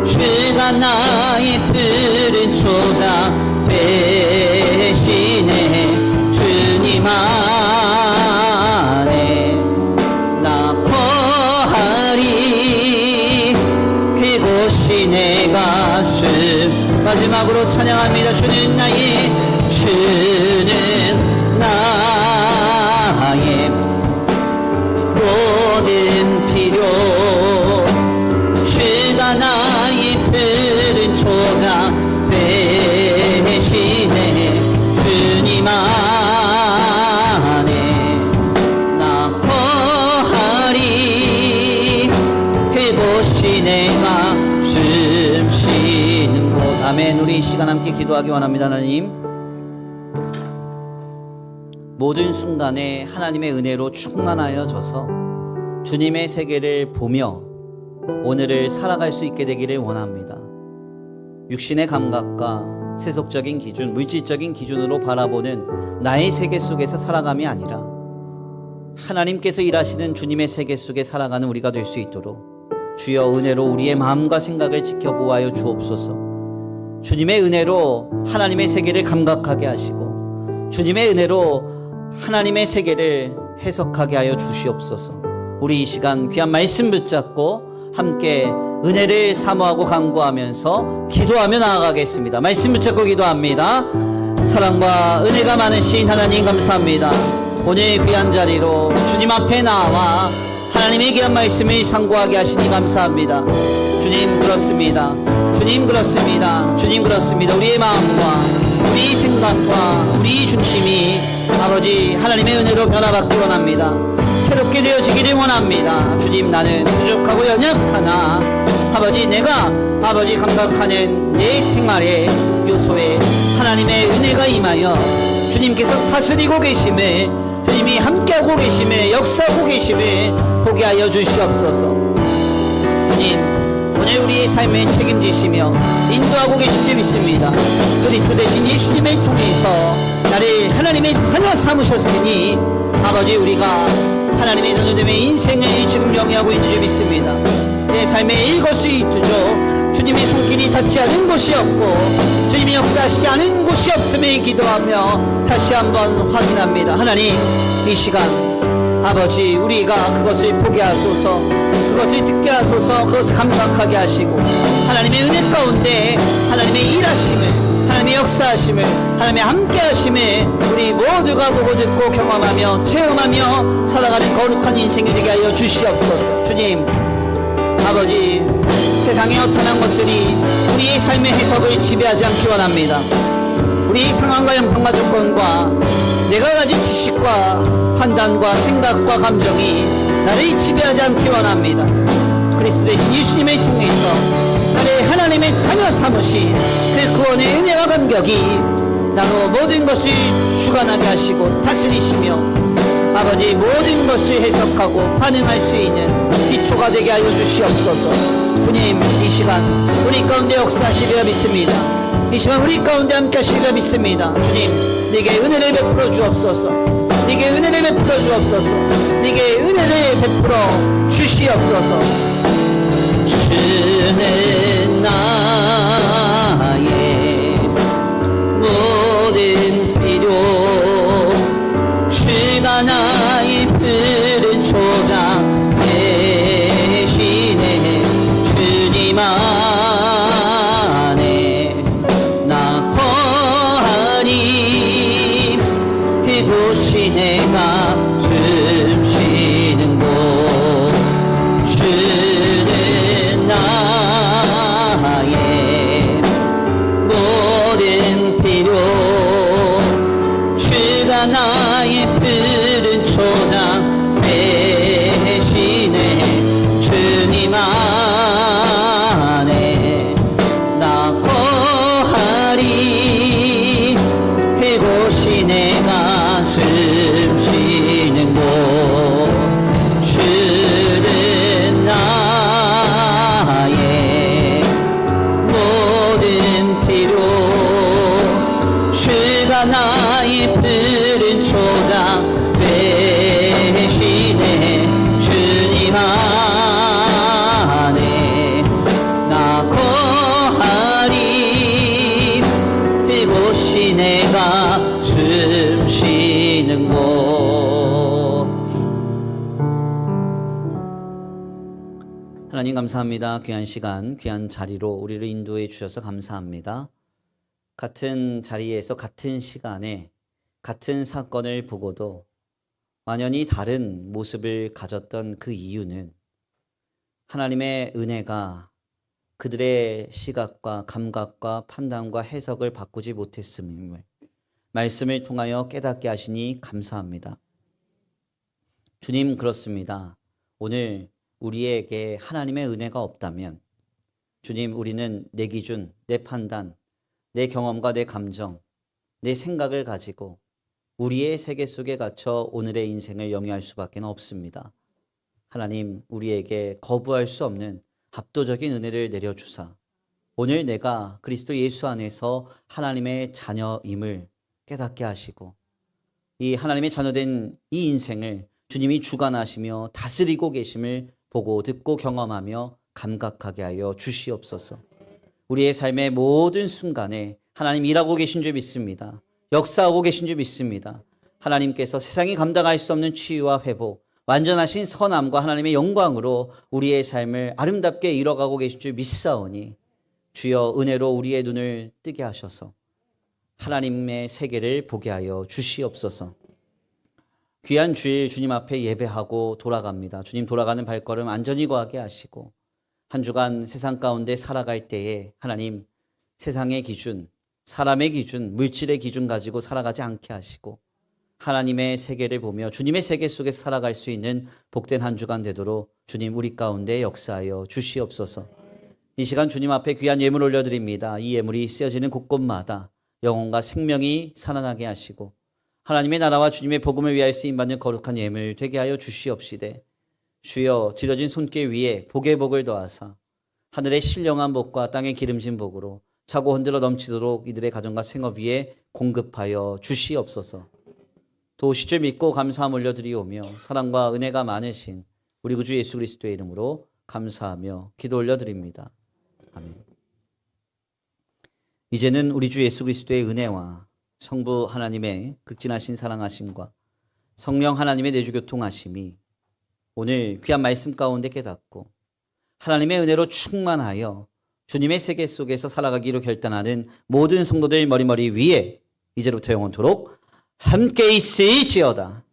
주가 나의 푸른 초장 되시네. 주님 안에 나 거하리. 그곳이 내가 숨. 마지막으로 찬양합니다. 주는 나의 안에 나 거하리 그곳이 내가 숨 쉬는 곳. 아멘. 우리 이 시간 함께 기도하기 원합니다. 하나님, 모든 순간에 하나님의 은혜로 충만하여져서 주님의 세계를 보며 오늘을 살아갈 수 있게 되기를 원합니다. 육신의 감각과 세속적인 기준, 물질적인 기준으로 바라보는 나의 세계 속에서 살아감이 아니라 하나님께서 일하시는 주님의 세계 속에 살아가는 우리가 될 수 있도록 주여 은혜로 우리의 마음과 생각을 지켜보아여 주옵소서. 주님의 은혜로 하나님의 세계를 감각하게 하시고 주님의 은혜로 하나님의 세계를 해석하게 하여 주시옵소서. 우리 이 시간 귀한 말씀 붙잡고 함께 은혜를 사모하고 간구하면서 기도하며 나아가겠습니다. 말씀 붙잡고 기도합니다. 사랑과 은혜가 많으신 하나님 감사합니다. 오늘 귀한 자리로 주님 앞에 나와 하나님의 귀한 말씀을 상고하게 하시니 감사합니다. 주님 그렇습니다. 주님 그렇습니다. 주님 그렇습니다. 우리의 마음과 우리 생각과 우리 중심이 아버지 하나님의 은혜로 변화받기 원합니다. 새롭게 되어지기를 원합니다. 주님, 나는 부족하고 연약하나 아버지 내가 아버지 감각하는 내 생활의 요소에 하나님의 은혜가 임하여 주님께서 다스리고 계심을, 주님이 함께하고 계심을, 역사하고 계심을 보게 하여 주시옵소서. 주님, 오늘 우리의 삶에 책임지시며 인도하고 계신 줄 믿습니다. 그리스도 대신 예수님을 통해서 나를 하나님의 자녀 삼으셨으니 아버지 우리가 하나님의 자녀됨의 인생을 지금 영위하고 있는 줄 믿습니다. 내 삶의 일거수일투족 주님의 손길이 닿지 않은 곳이 없고 주님이 역사하시지 않은 곳이 없음을 기도하며 다시 한번 확인합니다. 하나님, 이 시간 아버지 우리가 그것을 보게 하소서, 그것을 듣게 하소서, 그것을 감각하게 하시고 하나님의 은혜 가운데 하나님의 일하심을, 하나님의 역사하심을, 하나님의 함께하심을 우리 모두가 보고 듣고 경험하며 체험하며 살아가는 거룩한 인생이 되게 하여 주시옵소서. 주님, 아버지 세상의 어떠한 것들이 우리의 삶의 해석을 지배하지 않기 원합니다. 우리 상황과 형편과 조건과 내가 가진 지식과 판단과 생각과 감정이 나를 지배하지 않기 원합니다. 그리스도 대신 예수님을 통해서 나를 하나님의 자녀 삼으신 그 구원의 은혜와 감격이 나로 모든 것을 주관하게 하시고 다스리시며 아버지 모든 것을 해석하고 반응할 수 있는 기초가 되게 하여 주시옵소서. 주님, 이 시간 우리 가운데 역사하시리라 믿습니다. 이 시간 우리 가운데 함께 하시리라 믿습니다. 주님, 네게 은혜를 베풀어 주옵소서. 네게 은혜를 베풀어 주옵소서. 네게 은혜를 베풀어 주시옵소서. 주는 나의 모든 필요, 주가 나의 푸른 초장 대신에 주님 안에 나 거하니 그곳이 내가 숨 쉬는 곳. 주는 나의 모든 필요, 주가 나의 푸른 초장 대신에 주님 안에 나 거하리 그곳이 내가 숨 쉬는 곳. 주는 나의 모든 필요, 주가 나의 푸른 초장 대신에 주님 안에 나 거하리 그곳이 내가 숨 쉬는 곳. 하나님 감사합니다. 귀한 시간, 귀한 자리로 우리를 인도해 주셔서 감사합니다. 같은 자리에서 같은 시간에 같은 사건을 보고도 완연히 다른 모습을 가졌던 그 이유는 하나님의 은혜가 그들의 시각과 감각과 판단과 해석을 바꾸지 못했음을 말씀을 통하여 깨닫게 하시니 감사합니다. 주님, 그렇습니다. 오늘 우리에게 하나님의 은혜가 없다면 주님, 우리는 내 기준, 내 판단, 내 경험과 내 감정, 내 생각을 가지고 우리의 세계 속에 갇혀 오늘의 인생을 영위할 수밖에 없습니다. 하나님, 우리에게 거부할 수 없는 압도적인 은혜를 내려주사 오늘 내가 그리스도 예수 안에서 하나님의 자녀임을 깨닫게 하시고 이 하나님의 자녀된 이 인생을 주님이 주관하시며 다스리고 계심을 보고 듣고 경험하며 감각하게 하여 주시옵소서. 우리의 삶의 모든 순간에 하나님 일하고 계신 줄 믿습니다. 역사하고 계신 줄 믿습니다. 하나님께서 세상이 감당할 수 없는 치유와 회복, 완전하신 선함과 하나님의 영광으로 우리의 삶을 아름답게 이뤄가고 계신 줄 믿사오니 주여 은혜로 우리의 눈을 뜨게 하셔서 하나님의 세계를 보게 하여 주시옵소서. 귀한 주일 주님 앞에 예배하고 돌아갑니다. 주님 돌아가는 발걸음 안전히 거하게 하시고 한 주간 세상 가운데 살아갈 때에 하나님 세상의 기준, 사람의 기준, 물질의 기준 가지고 살아가지 않게 하시고 하나님의 세계를 보며 주님의 세계 속에 살아갈 수 있는 복된 한 주간 되도록 주님 우리 가운데 역사하여 주시옵소서. 이 시간 주님 앞에 귀한 예물 올려드립니다. 이 예물이 쓰여지는 곳곳마다 영혼과 생명이 살아나게 하시고 하나님의 나라와 주님의 복음을 위하여 쓰임받는 거룩한 예물 되게 하여 주시옵시되 주여 지려진 손길 위에 복의 복을 더하사 하늘의 신령한 복과 땅의 기름진 복으로 차고 흔들어 넘치도록 이들의 가정과 생업 위에 공급하여 주시옵소서. 도우실 믿고 감사함 올려드리오며 사랑과 은혜가 많으신 우리 구주 예수 그리스도의 이름으로 감사하며 기도 올려드립니다. 아멘. 이제는 우리 주 예수 그리스도의 은혜와 성부 하나님의 극진하신 사랑하심과 성령 하나님의 내주교통하심이 오늘 귀한 말씀 가운데 깨닫고 하나님의 은혜로 충만하여 주님의 세계 속에서 살아가기로 결단하는 모든 성도들 머리머리 위에 이제부터 영원토록 함께 있을지어다.